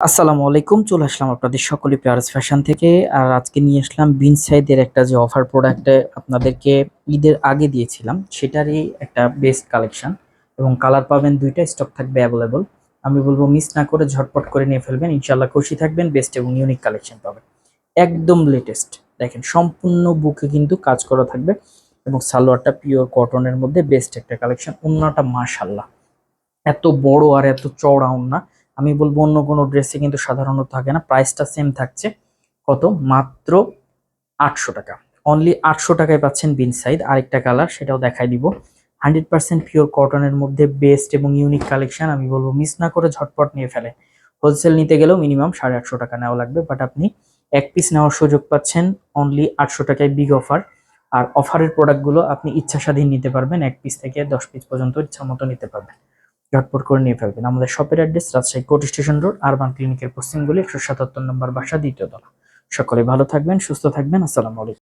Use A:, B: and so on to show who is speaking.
A: আসসালামু আলাইকুম। চলে আসলাম আপনাদের সকলে পেয়ারস ফ্যাশন থেকে। আর আজকে নিয়ে আসলাম বিনস সাইদের একটা যে অফার প্রোডাক্টে আপনাদেরকে ঈদের আগে দিয়েছিলাম সেটারই একটা বেস্ট কালেকশন এবং কালার পাবেন ২ টা, স্টক থাকবে অ্যাভেলেবল। আমি বলব মিস না করে ঝটপট করে নিয়ে ফেলবেন। ইনশাআল্লাহ খুশি থাকবেন, বেস্ট এবং ইউনিক কালেকশন পাবেন। একদম লেটেস্ট। দেখেন সম্পূর্ণ বুকে কিন্তু কাজ করা থাকবে এবং সালোয়ারটা পিওর কটনের মধ্যে বেস্ট একটা কালেকশন। ওন্নাটা মাশাআল্লাহ এত বড় আর এত চওড়া ওড়না আমি বলবো অন্য কোনো ড্রেসে কিন্তু সাধারণত থাকে না। প্রাইসটা সেম থাকছে, কত? মাত্র ৮০০ টাকা। অনলি ৮০০ টাকায় পাচ্ছেন বিন সাইড। আরেকটা কালার সেটাও দেখাই দিব। 100% পিওর কটনের মধ্যে বেস্ট এবং ইউনিক কালেকশন। আমি বলবো মিস না করে ঝটপট নিয়ে ফেলে। হোলসেল নিতে গেলেও মিনিমাম ৮৫০ টাকা নেওয়া লাগবে, বাট আপনি এক পিস নেওয়ার সুযোগ পাচ্ছেন অনলি ৮০০ টাকায়, বিগ অফার। আর অফারের প্রোডাক্টগুলো আপনি ইচ্ছা স্বাধীন নিতে পারবেন, ১ পিস থেকে ১০ পিস পর্যন্ত ইচ্ছা মতো নিতে পারবেন। ঝটপট করে নিয়ে ফেলবেন। আমাদের শপের address Rajshahi court station road, urban ক্লিনিকের পশ্চিম গলি, ১৭৭ নম্বর বাসা, দ্বিতীয় তলা। সকলে ভালো থাকবেন, সুস্থ থাকবেন। আসসালামু আলাইকুম।